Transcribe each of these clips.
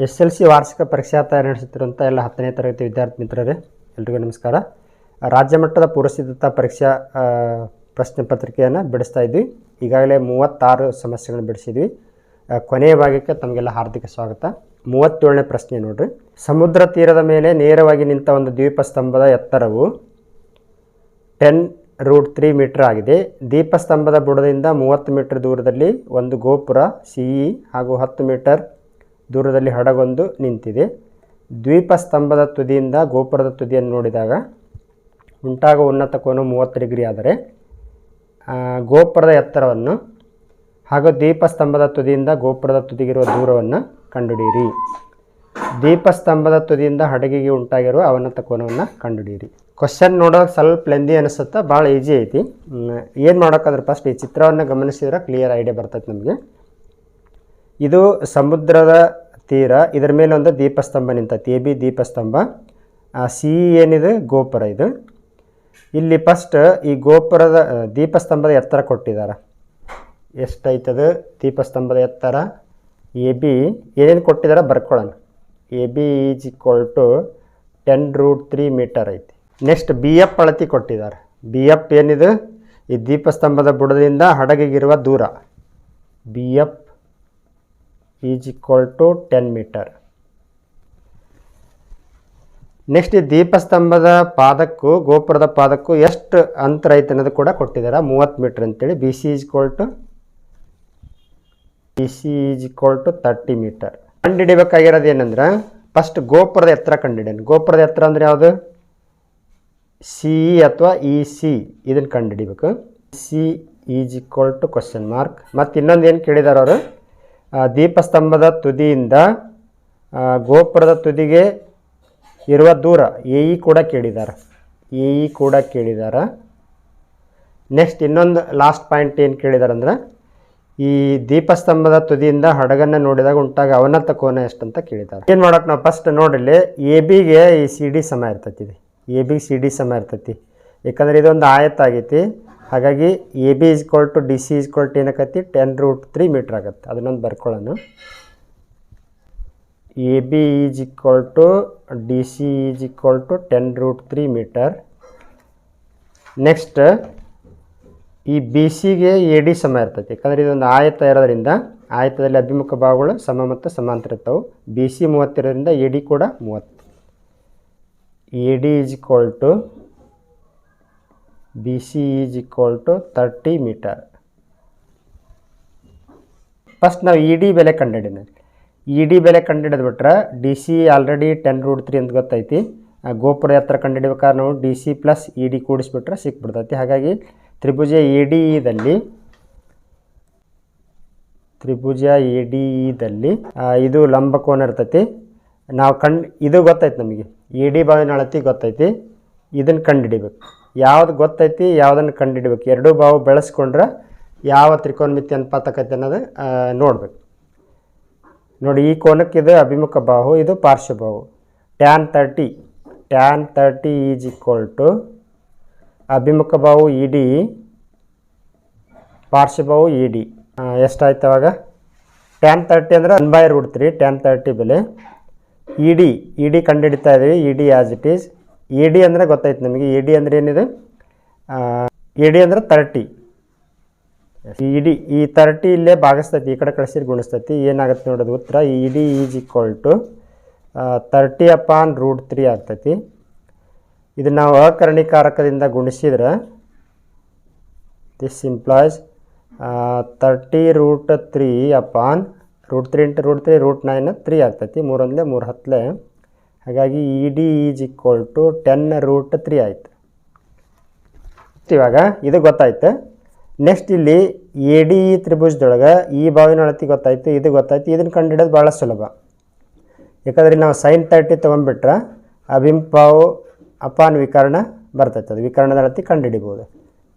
SLC ವಾರ್ಷಿಕ ಪರೀಕ್ಷಾ ತಯಾರಿ ನಡೆಸುತ್ತಿರುವಂಥ ಎಲ್ಲ 10ನೇ ತರಗತಿ ವಿದ್ಯಾರ್ಥಿ ಮಿತ್ರರೇ ಎಲ್ರಿಗೂ ನಮಸ್ಕಾರ. ರಾಜ್ಯ ಮಟ್ಟದ ಪೂರ್ವಸಿದ್ಧತಾ ಪರೀಕ್ಷಾ ಪ್ರಶ್ನೆ ಪತ್ರಿಕೆಯನ್ನು ಬಿಡಿಸ್ತಾ ಇದ್ವಿ. ಈಗಾಗಲೇ 36 ಸಮಸ್ಯೆಗಳನ್ನು ಬಿಡಿಸಿದ್ವಿ. ಕೊನೆಯ ಭಾಗಕ್ಕೆ ತಮಗೆಲ್ಲ ಹಾರ್ದಿಕ ಸ್ವಾಗತ. 37ನೇ ಪ್ರಶ್ನೆ ನೋಡ್ರಿ. ಸಮುದ್ರ ತೀರದ ಮೇಲೆ ನೇರವಾಗಿ ನಿಂತ ಒಂದು ದೀಪಸ್ತಂಭದ ಎತ್ತರವು 10√3 ಮೀಟರ್ ಆಗಿದೆ. ದೀಪಸ್ತಂಭದ ಬುಡದಿಂದ 30 ಮೀಟರ್ ದೂರದಲ್ಲಿ ಒಂದು ಗೋಪುರ CE ಹಾಗೂ 10 ಮೀಟರ್ ದೂರದಲ್ಲಿ ಹಡಗೊಂದು ನಿಂತಿದೆ. ದ್ವೀಪಸ್ತಂಭದ ತುದಿಯಿಂದ ಗೋಪುರದ ತುದಿಯನ್ನು ನೋಡಿದಾಗ ಉಂಟಾಗುವ ಉನ್ನತ ಕೋನ 30 ಡಿಗ್ರಿ ಆದರೆ ಗೋಪುರದ ಎತ್ತರವನ್ನು ಹಾಗೂ ದೀಪಸ್ತಂಭದ ತುದಿಯಿಂದ ಗೋಪುರದ ತುದಿಗಿರುವ ದೂರವನ್ನು ಕಂಡುಹಿಡಿಯಿರಿ. ದೀಪಸ್ತಂಭದ ತುದಿಯಿಂದ ಹಡಗಿಗೆ ಉಂಟಾಗಿರುವ ಅವನತ ಕೋನವನ್ನು ಕಂಡುಹಿಡಿಯಿರಿ. ಕ್ವಶನ್ ನೋಡೋಕೆ ಸ್ವಲ್ಪ ಲೆಂದಿ ಅನಿಸುತ್ತೆ, ಭಾಳ ಈಜಿ ಐತಿ. ಏನು ಮಾಡೋಕ್ಕಾದ್ರೆ ಫಸ್ಟ್ ಈ ಚಿತ್ರವನ್ನು ಗಮನಿಸಿದ್ರೆ ಕ್ಲಿಯರ್ ಐಡಿಯಾ ಬರ್ತೈತೆ ನಮಗೆ. ಇದು ಸಮುದ್ರದ ತೀರ, ಇದರ ಮೇಲೆ ಒಂದು ದೀಪಸ್ತಂಭ ನಿಂತೈತಿ, AB ದೀಪಸ್ತಂಭ. CE ಏನಿದೆ ಗೋಪುರ. ಇದು ಇಲ್ಲಿ ಫಸ್ಟ್ ಈ ಗೋಪುರದ ದೀಪಸ್ತಂಭದ ಎತ್ತರ ಕೊಟ್ಟಿದ್ದಾರೆ. ಎಷ್ಟೈತದು ದೀಪಸ್ತಂಭದ ಎತ್ತರ? AB ಏನೇನು ಕೊಟ್ಟಿದ್ದಾರೆ ಬರ್ಕೊಳ್ಳೋಣ. AB is equal to 10√3 metre ಐತಿ. ನೆಕ್ಸ್ಟ್ BF ಅಳತಿ ಕೊಟ್ಟಿದ್ದಾರೆ. BF ಏನಿದೆ ಈ ದೀಪಸ್ತಂಭದ ಬುಡದಿಂದ ಹಡಗಿಗಿರುವ ದೂರ. BF is equal to 10 metre. Next ಈ ದೀಪಸ್ತಂಭದ ಪಾದಕ್ಕೂ ಗೋಪುರದ ಪಾದಕ್ಕೂ ಎಷ್ಟು ಅಂತರ ಐತೆ ಅನ್ನೋದು ಕೂಡ ಕೊಟ್ಟಿದ್ದಾರೆ, 30 ಮೀಟರ್ ಅಂತೇಳಿ. BC is equal to 30 metre. ಕಂಡುಹಿಡಿಬೇಕಾಗಿರೋದು ಏನಂದ್ರೆ ಫಸ್ಟ್ ಗೋಪುರದ ಎತ್ತರ ಕಂಡುಹಿಡಿಯೋಣ. ಗೋಪುರದ ಎತ್ತರ ಅಂದರೆ ಯಾವುದು? CE ಅಥವಾ EC, ಇದನ್ನು ಕಂಡುಹಿಡಿಬೇಕು. C is equal to question mark. ಮತ್ತು ಇನ್ನೊಂದು ಏನು ಕೇಳಿದಾರೆ ಅವರು, ದೀಪಸ್ತಂಭದ ತುದಿಯಿಂದ ಗೋಪುರದ ತುದಿಗೆ ಇರುವ ದೂರ AE ಕೂಡ ಕೇಳಿದ್ದಾರೆ. ನೆಕ್ಸ್ಟ್ ಇನ್ನೊಂದು ಲಾಸ್ಟ್ ಪಾಯಿಂಟ್ ಏನು ಕೇಳಿದ್ದಾರೆ ಅಂದ್ರೆ ಈ ದೀಪಸ್ತಂಭದ ತುದಿಯಿಂದ ಹಡಗನ್ನು ನೋಡಿದಾಗ ಉಂಟಾಗ ಅವನತ ಕೋನ ಎಷ್ಟಂತ ಕೇಳಿದ್ದಾರೆ. ಏನು ಮಾಡೋಕೆ ನಾವು ಫಸ್ಟ್ ನೋಡಿಲ್ಲಿ ABಗೆ ಈ CD ಸಮ ಇರ್ತೈತಿ. ABಗೆ CD ಸಮ ಇರ್ತೈತಿ, ಯಾಕಂದರೆ ಇದೊಂದು ಆಯತ ಆಗೈತಿ. ಹಾಗಾಗಿ AB is equal to DC is equal to ಏನಕ್ಕೈತಿ 10√3 ಮೀಟರ್ ಆಗುತ್ತೆ. ಅದನ್ನೊಂದು ಬರ್ಕೊಳ್ಳೋಣ. AB is equal to DC is equal to 10√3 metre. Next ಈ BCಗೆ AD ಸಮ ಇರ್ತೈತಿ, ಯಾಕಂದರೆ ಇದೊಂದು ಆಯತ ಇರೋದ್ರಿಂದ ಆಯತದಲ್ಲಿ ಅಭಿಮುಖ ಭಾಗಗಳು ಸಮ ಮತ್ತು ಸಮಾಂತರ ಇರ್ತಾವೆ. BC 30 ಇರೋದ್ರಿಂದ AD ಕೂಡ 30. AD is equal to BC is equal to 30 metre. First ನಾವು ED ಬೆಲೆ ಕಂಡುಹಿಡಿಯೋಣ. ED ಬೆಲೆ ಕಂಡುಹಿಡಿದ್ಬಿಟ್ರೆ DC ಆಲ್ರೆಡಿ 10√3 ಅಂತ ಗೊತ್ತೈತಿ. ಗೋಪುರ ಎತ್ತರ ಕಂಡುಹಿಡಿಬೇಕಾದ್ರೆ ನಾವು DC ಪ್ಲಸ್ ED ಕೂಡಿಸ್ಬಿಟ್ರೆ ಸಿಕ್ಬಿಡ್ತೈತಿ. ಹಾಗಾಗಿ ತ್ರಿಭುಜ ADEದಲ್ಲಿ ಇದು ಲಂಬ ಕೋನ ಇರ್ತೈತಿ. ನಾವು ಇದು ಗೊತ್ತೈತಿ ನಮಗೆ, AD ಬಾವಿನ ಅಳತಿ ಗೊತ್ತೈತಿ. ಇದನ್ನು ಕಂಡುಹಿಡಿಬೇಕು. ಯಾವ್ದು ಗೊತ್ತೈತಿ ಯಾವುದನ್ನು ಕಂಡುಹಿಡ್ಬೇಕು. ಎರಡೂ ಬಾವು ಬೆಳೆಸ್ಕೊಂಡ್ರೆ ಯಾವ ತ್ರಿಕೋನಮಿತಿ ಅನುಪಾತಕತೆ ಅನ್ನೋದು ನೋಡ್ಬೇಕು. ನೋಡಿ, ಈ ಕೋನಕ್ಕೆ ಇದು ಅಭಿಮುಖ ಬಾಹು, ಇದು ಪಾರ್ಶ್ವಬಾಹು. tan 30 ಈಸ್ ಈಕ್ವಲ್ ಟು ಅಭಿಮುಖ ಬಾಹು ED, ಪಾರ್ಶ್ವಬಾಹು ED. ಎಷ್ಟಾಯ್ತು ಅವಾಗ? tan 30 ಅಂದರೆ 1/√3 tan 30 ಬೆಲೆ. ED ಕಂಡುಹಿಡಿತಾ ಇದ್ದೀವಿ. ED as it is. AD ಅಂದರೆ ಗೊತ್ತಾಯ್ತು ನಮಗೆ. AD ಅಂದರೆ ಏನಿದೆ? AD ಅಂದರೆ 30. ED ಈ 30 ಇಲ್ಲೇ ಭಾಗಿಸ್ತೈತಿ, ಈ ಕಡೆ ಕಳಿಸಿದ್ರೆ ಗುಣಿಸ್ತೈತಿ. ಏನಾಗುತ್ತೆ ನೋಡೋದು ಉತ್ತರ. ED ಈಸ್ ಈಕ್ವಲ್ ಟು 30/√3 ಆಗ್ತೈತಿ. ಇದು ನಾವು ಅಕರ್ಣೀಕಾರಕದಿಂದ ಗುಣಿಸಿದ್ರೆ ದಿಸ್ ಇಂಪ್ಲಾಯ್ಸ್ 30√3 ಅಪಾನ್ √3 × √3 √9 3 ಆಗ್ತೈತಿ. 3 1 3 10. ಹಾಗಾಗಿ ED ಈಸ್ ಈಕ್ವಲ್ ಟು 10√3 ಆಯಿತು. ಇವಾಗ ಇದು ಗೊತ್ತಾಯ್ತು. ನೆಕ್ಸ್ಟ್ ಇಲ್ಲಿ ADE ತ್ರಿಭುಜದೊಳಗೆ ಈ ಬಾವಿನ ಅಳತಿ ಗೊತ್ತಾಯ್ತು, ಇದು ಗೊತ್ತಾಯ್ತು. ಇದನ್ನು ಕಂಡುಹಿಡೋದು ಭಾಳ ಸುಲಭ, ಯಾಕಂದರೆ ನಾವು sin 30 ತೊಗೊಂಡ್ಬಿಟ್ರೆ ಅಭಿಮುಖ ಬಾಹು ಅಪಾನ್ ವಿಕರ್ಣ ಬರ್ತೈತೆ. ಅದು ವಿಕರ್ಣದ ಅಳತಿ ಕಂಡುಹಿಡಿಬೋದು.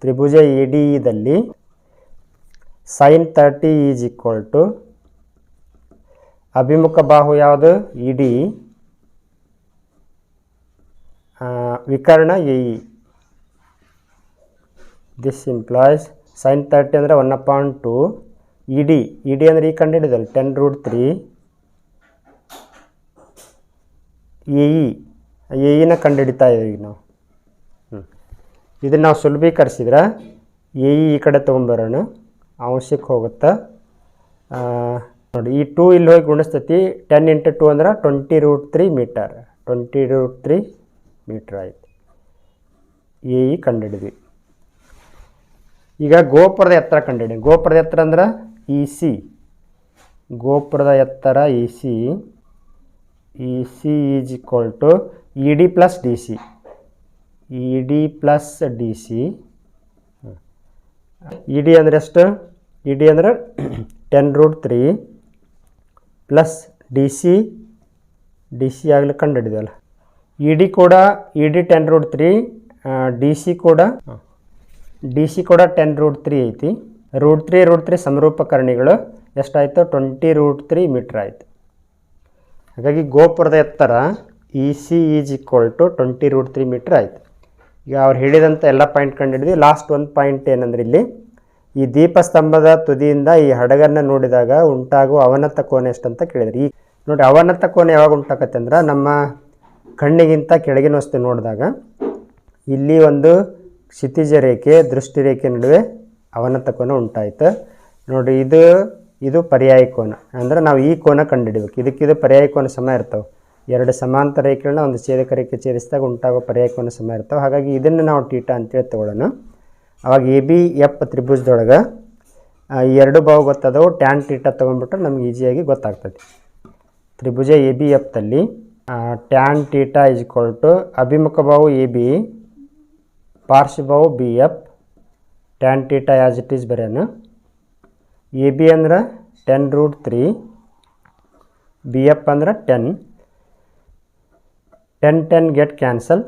ತ್ರಿಭುಜ ADEದಲ್ಲಿ sin 30 ಈಸ್ ಈಕ್ವಲ್ ಟು ಅಭಿಮುಖ ಬಾಹು ಯಾವುದು? ED, ವಿಕರ್ಣ AE. This implies sin 30 ಅಂದರೆ 1/2 ED ಅಂದರೆ ಈ ಕಂಡುಹಿಡಿದಲ್ಲ 10√3 ಎ ಇನ ಕಂಡುಹಿಡಿತಾ ಇದ್ದೀವಿ ನಾವು. ಇದನ್ನು ನಾವು ಸುಲಭೀಕರಿಸಿದ್ರೆ ಈ ಕಡೆ ತೊಗೊಂಬರೋಣ, ಅಂಶಕ್ಕೆ ಹೋಗುತ್ತಾ. ನೋಡಿ ಈ 2 ಇಲ್ಲಿ ಹೋಗಿ ಗುಣಿಸ್ತೈತಿ. 10 × 2 ಅಂದ್ರೆ 20√3 ಮೀಟರ್. 20√3 ಮೀಟ್ರ್ ಆಯಿತು. ಕಂಡುಹಿಡಿದ್ವಿ. ಈಗ ಗೋಪುರದ ಎತ್ತರ ಕಂಡುಹಿಡಿ. ಗೋಪುರದ ಎತ್ತರ ಅಂದ್ರೆ EC. ಗೋಪುರದ ಎತ್ತರ EC is equal to ED + DC. ED + DC. ED ಅಂದರೆ ಎಷ್ಟು? ED ಅಂದರೆ 10√3 ಪ್ಲಸ್ DC ಆಗಲಿ ಕಂಡುಹಿಡಿದಲ್ಲ. ED ಕೂಡ 10√3, DC ಕೂಡ 10√3 ಐತಿ. √3 ಸಮರೂಪಕರಣಿಗಳು ಎಷ್ಟಾಯಿತು? 20√3 ಮೀಟ್ರ್ ಆಯಿತು. ಹಾಗಾಗಿ ಗೋಪುರದ ಎತ್ತರ EC is equal to 20√3 metre ಆಯಿತು. ಈಗ ಅವ್ರು ಹೇಳಿದಂಥ ಎಲ್ಲ ಪಾಯಿಂಟ್ ಕಂಡುಹಿಡಿದ್ವಿ. ಲಾಸ್ಟ್ ಒಂದು ಪಾಯಿಂಟ್ ಏನಂದ್ರೆ ಇಲ್ಲಿ ಈ ದೀಪಸ್ತಂಭದ ತುದಿಯಿಂದ ಈ ಹಡಗನ್ನು ನೋಡಿದಾಗ ಉಂಟಾಗುವ ಅವನತ ಕೋನ ಎಷ್ಟಂತ ಕೇಳಿದ್ರು. ಈ ನೋಡಿ ಅವನತ ಕೋನ ಯಾವಾಗ ಉಂಟಾಗತ್ತೆ ಅಂದ್ರೆ ನಮ್ಮ ಕಣ್ಣಿಗಿಂತ ಕೆಳಗಿನ ವಸ್ತು ನೋಡಿದಾಗ ಇಲ್ಲಿ ಒಂದು ಕ್ಷಿತಿಜ ರೇಖೆ ದೃಷ್ಟಿ ರೇಖೆ ನಡುವೆ ಅವನತ ಕೋನ ಉಂಟಾಯಿತು. ನೋಡಿ ಇದು ಪರ್ಯಾಯ ಕೋನ. ಅಂದರೆ ನಾವು ಈ ಕೋನ ಕಂಡುಹಿಡಬೇಕು. ಇದಕ್ಕಿದು ಪರ್ಯಾಯ ಕೋನ ಸಮ ಇರ್ತವೆ. 2 ಸಮಾಂತರ ರೇಖೆಗಳನ್ನ ಒಂದು ಛೇದಕ ರೇಖೆ ಛೇದಿಸಿದಾಗ ಉಂಟಾಗೋ ಪರ್ಯಾಯ ಕೋನ ಸಮ ಇರ್ತವೆ. ಹಾಗಾಗಿ ಇದನ್ನು ನಾವು ಥೀಟಾ ಅಂತೇಳಿ ತೊಗೊಳ್ಳೋಣ. ಅವಾಗ ABF ತ್ರಿಭುಜದೊಳಗೆ ಈ 2 ಬಾವು ಗೊತ್ತದವು. ಟ್ಯಾನ್ ಥೀಟಾ ತೊಗೊಂಡ್ಬಿಟ್ರೆ ನಮ್ಗೆ ಈಸಿಯಾಗಿ ಗೊತ್ತಾಗ್ತದೆ. ತ್ರಿಭುಜ ABFದಲ್ಲಿ tan theta is equal to ಅಭಿಮುಖ ಬಾವು AB, ಪಾರ್ಶ್ವ ಬಾವು BF. Tan theta as it is ಬರೆಯೋಣ. AB ಅಂದ್ರೆ 10√3, BF ಅಂದ್ರೆ 10. 10 get cancel.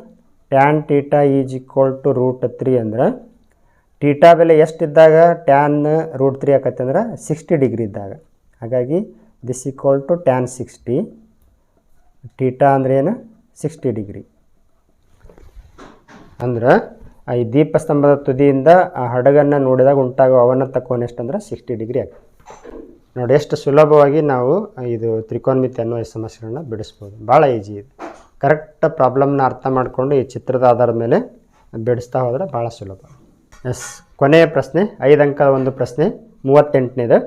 Tan theta is equal to √3 ಅಂದ್ರೆ ಥೀಟಾ ಬೆಲೆ ಎಷ್ಟಿದ್ದಾಗ ಟ್ಯಾನ್ √3 ಆಕತ್ತೆ ಅಂದ್ರೆ 60 ಡಿಗ್ರಿ ಇದ್ದಾಗ. ಹಾಗಾಗಿ this equal to tan 60. Theta ಅಂದ್ರೆ ಏನು? 60 ಡಿಗ್ರಿ. ಅಂದ್ರೆ ಈ ದೀಪಸ್ತಂಭದ ತುದಿಯಿಂದ ಆ ಹಡಗನ್ನು ನೋಡಿದಾಗ ಉಂಟಾಗುವ ಅವನತ ಕೋನ ಎಷ್ಟಂದ್ರೆ 60 ಡಿಗ್ರಿ ಆಗ್ತದೆ. ನೋಡಿ ಎಷ್ಟು ಸುಲಭವಾಗಿ ನಾವು ಇದು ತ್ರಿಕೋನಮಿತಿ ಅನ್ನೋ ಈ ಸಮಸ್ಯೆಗಳನ್ನ ಬಿಡಿಸ್ಬೋದು. ಭಾಳ ಈಜಿ ಇದೆ. ಕರೆಕ್ಟ್ ಪ್ರಾಬ್ಲಮ್ನ ಅರ್ಥ ಮಾಡಿಕೊಂಡು ಈ ಚಿತ್ರದ ಆಧಾರದ ಮೇಲೆ ಬಿಡಿಸ್ತಾ ಹೋದರೆ ಭಾಳ ಸುಲಭ. ಕೊನೆಯ ಪ್ರಶ್ನೆ, 5 ಅಂಕದ ಒಂದು ಪ್ರಶ್ನೆ, 38ನೇದು.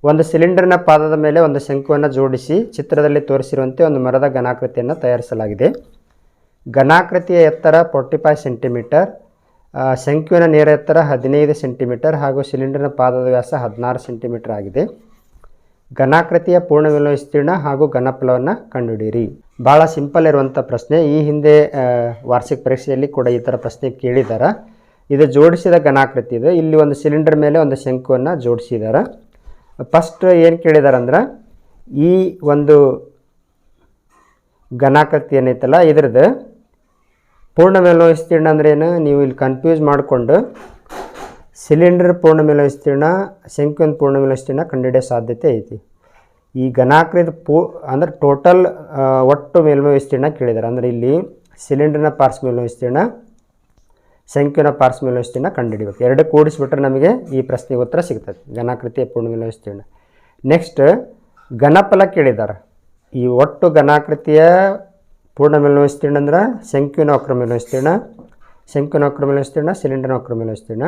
ಒಂದು ಸಿಲಿಂಡರ್ನ ಪಾದದ ಮೇಲೆ ಒಂದು ಶಂಕುವನ್ನು ಜೋಡಿಸಿ ಚಿತ್ರದಲ್ಲಿ ತೋರಿಸಿರುವಂತೆ ಒಂದು ಮರದ ಘನಾಕೃತಿಯನ್ನು ತಯಾರಿಸಲಾಗಿದೆ. ಘನಾಕೃತಿಯ ಎತ್ತರ 45 ಸೆಂಟಿಮೀಟರ್, ಶಂಕುವಿನ ನೇರ ಎತ್ತರ 15 ಸೆಂಟಿಮೀಟರ್ ಹಾಗೂ ಸಿಲಿಂಡರ್ನ ಪಾದದ ವ್ಯಾಸ 16 ಸೆಂಟಿಮೀಟರ್ ಆಗಿದೆ. ಘನಾಕೃತಿಯ ಪೂರ್ಣ ಮೇಲ್ಮೈ ವಿಸ್ತೀರ್ಣ ಹಾಗೂ ಘನಫಲವನ್ನು ಕಂಡುಹಿಡಿಯಿರಿ. ಭಾಳ ಸಿಂಪಲ್ ಇರುವಂಥ ಪ್ರಶ್ನೆ. ಈ ಹಿಂದೆ ವಾರ್ಷಿಕ ಪರೀಕ್ಷೆಯಲ್ಲಿ ಕೂಡ ಈ ಥರ ಪ್ರಶ್ನೆ ಕೇಳಿದ್ದಾರೆ. ಇದು ಜೋಡಿಸಿದ ಘನಾಕೃತಿ ಇದೆ. ಇಲ್ಲಿ ಒಂದು ಸಿಲಿಂಡರ್ ಮೇಲೆ ಒಂದು ಶಂಕುವನ್ನು ಜೋಡಿಸಿದ್ದಾರೆ. ಫಸ್ಟ್ ಏನು ಕೇಳಿದ್ದಾರೆ ಅಂದ್ರೆ ಈ ಒಂದು ಘನಾಕೃತಿ ಏನೈತಲ್ಲ ಇದ್ರದ್ದು ಪೂರ್ಣ ಮೇಲ್ಮೈ ವಿಸ್ತೀರ್ಣ ಅಂದ್ರೆ ಏನು? ನೀವು ಇಲ್ಲಿ ಕನ್ಫ್ಯೂಸ್ ಮಾಡಿಕೊಂಡು ಸಿಲಿಂಡರ್ ಪೂರ್ಣ ಮೇಲ್ಮೈ ವಿಸ್ತೀರ್ಣ, ಶಂಕುವಿನ ಪೂರ್ಣ ಮೇಲ್ಮೈ ವಿಸ್ತೀರ್ಣ ಕಂಡುಹಿಡಿಯೋ ಸಾಧ್ಯತೆ ಐತಿ. ಈ ಘನಾಕೃತಿ ಅಂದ್ರೆ ಟೋಟಲ್ ಒಟ್ಟು ಮೇಲ್ಮೈ ವಿಸ್ತೀರ್ಣ ಕೇಳಿದ್ದಾರೆ. ಅಂದರೆ ಇಲ್ಲಿ ಸಿಲಿಂಡರ್ನ ಪಾರ್ಶ್ವ ಮೇಲ್ಮೈ ವಿಸ್ತೀರ್ಣ, ಶಂಕುವಿನ ಪಾರ್ಶ್ವ ಮೇಲ್ಮೈ ವಿಸ್ತೀರ್ಣ ಕಂಡುಹಿಡಿಬೇಕು. 2 ಕೂಡಿಸ್ಬಿಟ್ರೆ ನಮಗೆ ಈ ಪ್ರಶ್ನೆಗೆ ಉತ್ತರ ಸಿಗ್ತದೆ, ಘನಾಕೃತಿಯ ಪೂರ್ಣ ಮೇಲ್ಮೈ ವಿಸ್ತೀರ್ಣ. ನೆಕ್ಸ್ಟ್ ಘನಫಲ ಕೇಳಿದ್ದಾರೆ. ಈ ಒಟ್ಟು ಘನಾಕೃತಿಯ ಪೂರ್ಣ ಮೇಲ್ಮೈ ವಿಸ್ತೀರ್ಣ ಅಂದ್ರೆ ಶಂಕುವಿನ ವಕ್ರ ಮೇಲ್ಮೈ ವಿಸ್ತೀರ್ಣ, ಶಂಕುವಿನ ವಕ್ರ ಮೇಲ್ಮೈ ವಿಸ್ತೀರ್ಣ, ಸಿಲಿಂಡರ್ನ ವಕ್ರ ಮೇಲ್ಮೈ ವಿಸ್ತೀರ್ಣ.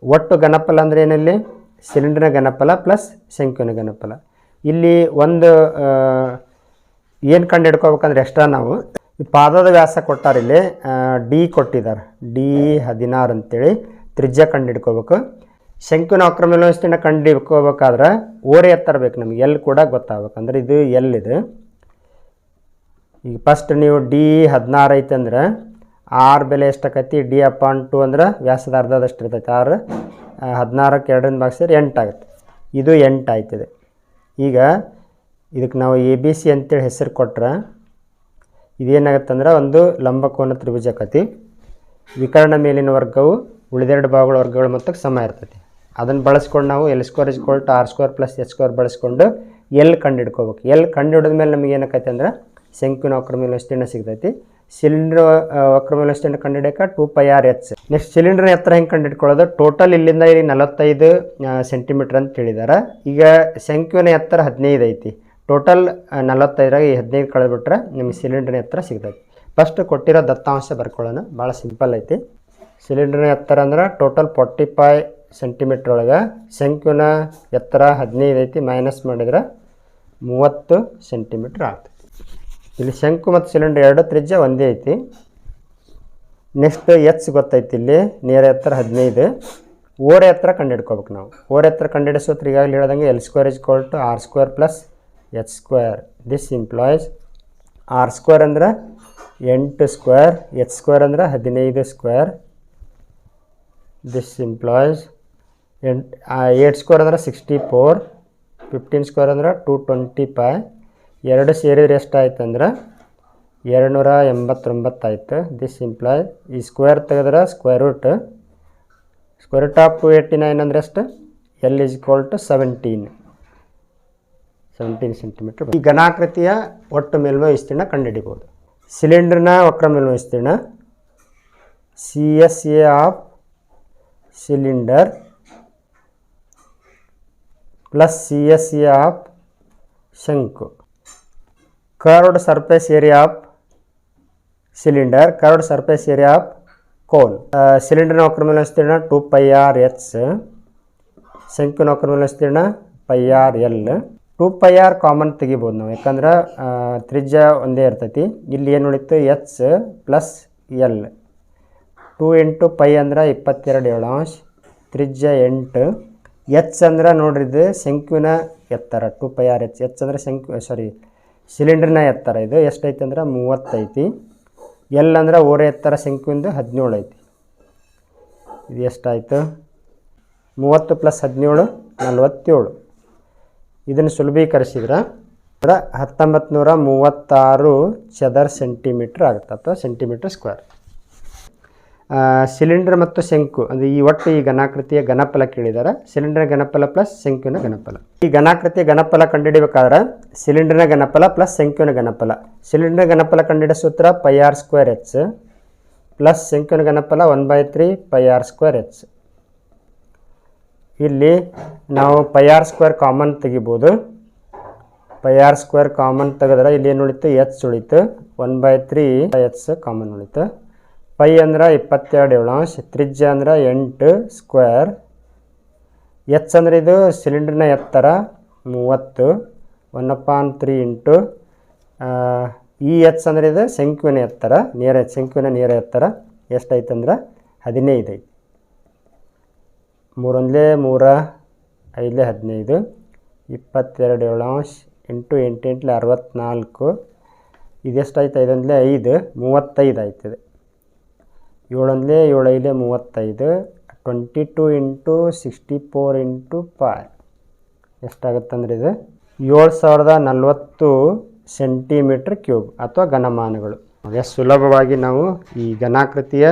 ಒಟ್ಟು ಘನಫಲ ಅಂದರೆ ಏನಲ್ಲಿ? ಸಿಲಿಂಡರ್ನ ಘನಫಲ ಪ್ಲಸ್ ಶಂಕುವಿನ ಘನಫಲ. ಇಲ್ಲಿ ಒಂದು ಏನು ಕಂಡು ಹಿಡ್ಕೋಬೇಕಂದ್ರೆ ಎಕ್ಸ್ಟ್ರಾ ನಾವು ಈ ಪಾದದ ವ್ಯಾಸ ಕೊಟ್ಟಾರೆ. ಇಲ್ಲಿ D ಕೊಟ್ಟಿದ್ದಾರೆ, D16 ಅಂತೇಳಿ ತ್ರಿಜ್ಯ ಕಂಡು ಹಿಡ್ಕೋಬೇಕು. ಶಂಕುವಿನ ವಕ್ರ ಮೇಲ್ಮೈ ವಿಸ್ತೀರ್ಣ ಕಂಡು ಹಿಡ್ಕೋಬೇಕಾದ್ರೆ ಓರೆ ಎತ್ತರ ಬೇಕು ನಮಗೆ. L ಕೂಡ ಗೊತ್ತಾಗಬೇಕು. ಅಂದರೆ ಇದು L ಇದೆ. ಈಗ ಫಸ್ಟ್ ನೀವು D16 ಐತೆ ಅಂದ್ರೆ R ಬೆಲೆ ಎಷ್ಟಾಕೈತಿ? D/2 ಅಂದ್ರೆ ವ್ಯಾಸದ ಅರ್ಧದಷ್ಟು ಇರ್ತೈತೆ. 6 16ಕ್ಕೆ 2ರಿಂದ ಭಾಗಿಸಿದ್ರೆ 8 ಆಗುತ್ತೆ. ಇದು 8 ಆಯ್ತದೆ. ಈಗ ಇದಕ್ಕೆ ನಾವು ABC ಅಂತೇಳಿ ಹೆಸರು ಕೊಟ್ರೆ ಇದೇನಾಗುತ್ತೆ ಅಂದ್ರೆ ಒಂದು ಲಂಬಕೋನ ತ್ರಿಭುಜ ಆಕತಿ. ವಿಕರ್ಣ ಮೇಲಿನ ವರ್ಗವು ಉಳಿದೆರಡು ಭಾಗಗಳ ವರ್ಗಗಳ ಮೊತ್ತಕ್ಕೆ ಸಮ ಇರ್ತೈತಿ. ಅದನ್ನು ಬಳಸ್ಕೊಂಡು ನಾವು L² = R² + H² ಬಳಸ್ಕೊಂಡು L ಕಂಡು ಹಿಡ್ಕೋಬೇಕು. L ಕಂಡು ಹಿಡಿದ ಮೇಲೆ ನಮಗೆ ಏನಾಕೈತೆ ಅಂದ್ರೆ ಶಂಕುವಿನ ವಕ್ರ ಮೇಲ್ಮೈ ವಿಸ್ತೀರ್ಣ ಸಿಗ್ತೈತಿ. ಸಿಲಿಂಡರ್ ವಕ್ರ ಮೇಲ್ಮೈ ವಿಸ್ತೀರ್ಣ ಕಂಡು ಹಿಡಿಯೋಕೆ 2πr/h. ನೆಕ್ಸ್ಟ್ ಸಿಲಿಂಡರ್ನ ಎತ್ತರ ಹೆಂಗೆ ಕಂಡು ಹಿಡ್ಕೊಳ್ಳೋದು? ಟೋಟಲ್ ಇಲ್ಲಿಂದ ಇಲ್ಲಿ 45 ಸೆಂಟಿಮೀಟರ್ ಅಂತ ಹೇಳಿದ್ದಾರೆ. ಈಗ ಶಂಕುವಿನ ಎತ್ತರ 15 ಐತಿ. ಟೋಟಲ್ 45ರಾಗ ಈ 15 ಕಳೆದ್ಬಿಟ್ರೆ ನಿಮಗೆ ಸಿಲಿಂಡರ್ನ ಎತ್ತರ ಸಿಗ್ತೈತಿ. ಫಸ್ಟ್ ಕೊಟ್ಟಿರೋ ದತ್ತಾಂಶ ಬರ್ಕೊಳ್ಳೋಣ, ಭಾಳ ಸಿಂಪಲ್ ಐತಿ. ಸಿಲಿಂಡರ್ನ ಎತ್ತರ ಅಂದ್ರೆ ಟೋಟಲ್ 45 ಸೆಂಟಿಮೀಟ್ರ್ ಒಳಗೆ ಶಂಕುನ ಎತ್ತರ 15 ಐತಿ, ಮೈನಸ್ ಮಾಡಿದ್ರೆ 30 ಸೆಂಟಿಮೀಟ್ರ್ ಆಗ್ತದೆ. ಇಲ್ಲಿ ಶಂಕು ಮತ್ತು ಸಿಲಿಂಡರ್ ಎರಡು ತ್ರಿಜ್ಯ ಒಂದೇ ಐತಿ. ನೆಕ್ಸ್ಟ್ ಎಚ್ ಗೊತ್ತೈತಿ, ಇಲ್ಲಿ ನೇರ ಎತ್ತರ 15, ಓರೆ ಎತ್ತರ ಕಂಡುಹಿಡ್ಕೋಬೇಕು ನಾವು. ಓರೆ ಎತ್ತರ ಕಂಡುಹಿಡಿಸೋತ್ರ ಈಗಾಗಲೇ ಹೇಳ್ದಂಗೆ L² = R² + H². This implies R² ಅಂದ್ರೆ 8², H² ಅಂದ್ರೆ 15². ದಿಸ್ ಇಂಪ್ಲಾಯ್ಸ್ 8² ಅಂದ್ರೆ 64, 15² ಅಂದ್ರೆ 225. ಎರಡು ಸೇರಿದ್ರೆ ಎಷ್ಟಾಯ್ತು ಅಂದ್ರೆ 289 ಆಯ್ತು. ದಿಸ್ ಇಂಪ್ಲಾಯ್ ಈ ಸ್ಕ್ವೇರ್ ತೆಗೆದ್ರೆ ಸ್ಕ್ವೇರ್ ರೂಟ್ ಆಫ್ 289 ಅಂದ್ರೆ ಎಷ್ಟು? L = 17 centimetre. ಈ ಘನಾಕೃತಿಯ ಒಟ್ಟು ಮೇಲ್ಮೈ ವಿಸ್ತೀರ್ಣ ಕಂಡುಹಿಡಿಬೋದು. ಸಿಲಿಂಡರ್ನ ವಕ್ರ ಮೇಲ್ಮೈ ವಿಸ್ತೀರ್ಣ CSA of cylinder plus CSA of ಶಂಕು. Curved surface area of cylinder, curved surface area of cone. ಸಿಲಿಂಡರ್ನ ವಕ್ರ ಮೇಲ್ಮೈ ವಿಸ್ತೀರ್ಣ 2πr/h, ಶಂಕುನ ವಕ್ರ ಮೇಲ್ಮೈ ವಿಸ್ತೀರ್ಣ πr/l. 2πr ಕಾಮನ್ ತೆಗಿಬೋದು ನಾವು, ಯಾಕಂದ್ರೆ ತ್ರಿಜ್ಯ ಒಂದೇ ಇರ್ತೈತಿ. ಇಲ್ಲಿ ಏನು ಉಳಿತು? h plus l. 2 × π ಅಂದ್ರೆ 22.7, ತ್ರಿಜ್ಯ 8. h ಅಂದ್ರೆ ನೋಡ್ರಿ ಇದು ಶಂಕುವಿನ ಎತ್ತರ 2πr/h. h ಅಂದ್ರೆ ಸಿಲಿಂಡರ್ನ ಎತ್ತರ. ಇದು ಎಷ್ಟೈತಿ ಅಂದ್ರೆ 30 ಐತಿ. ಎಲ್ ಅಂದ್ರೆ ಓರೆ ಎತ್ತರ ಶಂಕುವಿಂದು 17 ಐತಿ. ಇದು ಎಷ್ಟಾಯಿತು? 30 + 17 47. ಇದನ್ನು ಸುಲಭೀಕರಿಸಿದ್ರೆ 1936 ಚದರ ಸೆಂಟಿಮೀಟ್ರ್ ಆಗುತ್ತೆ, ಅಥವಾ ಸೆಂಟಿಮೀಟ್ರ್ ಸ್ಕ್ವೇರ್. ಸಿಲಿಂಡರ್ ಮತ್ತು ಶಂಕು ಅಂದರೆ ಈ ಒಟ್ಟು ಈ ಘನಾಕೃತಿಯ ಘನಫಲ ಕೇಳಿದ್ದಾರೆ. ಸಿಲಿಂಡರ್ ಘನಫಲ ಪ್ಲಸ್ ಶಂಕುವಿನ ಘನಫಲ. ಈ ಘನಾಕೃತಿಯ ಘನಫಲ ಕಂಡುಹಿಡಿಬೇಕಾದ್ರೆ ಸಿಲಿಂಡರ್ನ ಘನಫಲ ಪ್ಲಸ್ ಶಂಕುವಿನ ಘನಫಲ. ಸಿಲಿಂಡರ್ ಘನಫಲ ಕಂಡುಹಿಡಿಯೋ ಸೂತ್ರ πr²h ಪ್ಲಸ್ ಶಂಕುವಿನ ಘನಫಲ 1/3πr²h. ಇಲ್ಲಿ ನಾವು πr² ಕಾಮನ್ ತೆಗಿಬೋದು. πr² ಕಾಮನ್ ತೆಗೆದ್ರೆ ಇಲ್ಲಿ ಏನು ಉಳಿತು? h ಉಳಿತು. 1/3h ಕಾಮನ್ ಉಳಿತು. ಪೈ ಅಂದ್ರೆ 22.7, ತ್ರಿಜ್ಯ ಅಂದ್ರೆ 8². ಎಚ್ ಅಂದರೆ ಇದು ಸಿಲಿಂಡರ್ನ ಎತ್ತರ 30, 1/3 ಇಂಟು ಈ ಎಚ್ ಅಂದರೆ ಇದು ಶಂಕುವಿನ ಎತ್ತರ, ಶಂಕುವಿನ ನೇರ ಎತ್ತರ ಎಷ್ಟಾಯ್ತು ಅಂದ್ರೆ 15 ಐತಿ. 3 × 3 = 5 × 15, 22.7 ಇಂಟು 8 × 64. ಇದೆಷ್ಟಾಯ್ತು? 5 × 5 35 ಆಯ್ತದೆ. 7 × 7 = 35, 22 ಇಂಟು 64 ಇಂಟು 5 ಎಷ್ಟಾಗುತ್ತಂದ್ರೆ ಇದು 7040 ಸೆಂಟಿಮೀಟ್ರ್³ ಅಥವಾ ಘನಮಾನಗಳು. ಎಷ್ಟು ಸುಲಭವಾಗಿ ನಾವು ಈ ಘನಾಕೃತಿಯ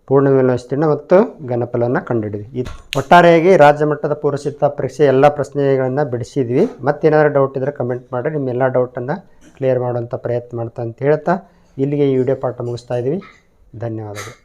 ಪೂರ್ಣ ಮೇಲ್ಮೈ ವಿಸ್ತೀರ್ಣ ಮತ್ತು ಘನಫಲವನ್ನು ಕಂಡುಹಿಡಿದ್ವಿ. ಒಟ್ಟಾರೆಯಾಗಿ ರಾಜ್ಯ ಮಟ್ಟದ ಪೂರ್ವಸಿದ್ಧತಾ ಪರೀಕ್ಷೆ ಎಲ್ಲ ಪ್ರಶ್ನೆಗಳನ್ನು ಬಿಡಿಸಿದ್ವಿ. ಮತ್ತೇನಾದರೂ ಡೌಟ್ ಇದ್ದರೆ ಕಮೆಂಟ್ ಮಾಡಿ, ನಿಮ್ಮೆಲ್ಲ ಡೌಟನ್ನು ಕ್ಲಿಯರ್ ಮಾಡುವಂಥ ಪ್ರಯತ್ನ ಮಾಡ್ತಾ ಅಂತ ಹೇಳ್ತಾ ಇಲ್ಲಿಗೆ ಈ ವಿಡಿಯೋ ಪಾಠ ಮುಗಿಸ್ತಾ ಇದ್ದೀವಿ. ಧನ್ಯವಾದಗಳು.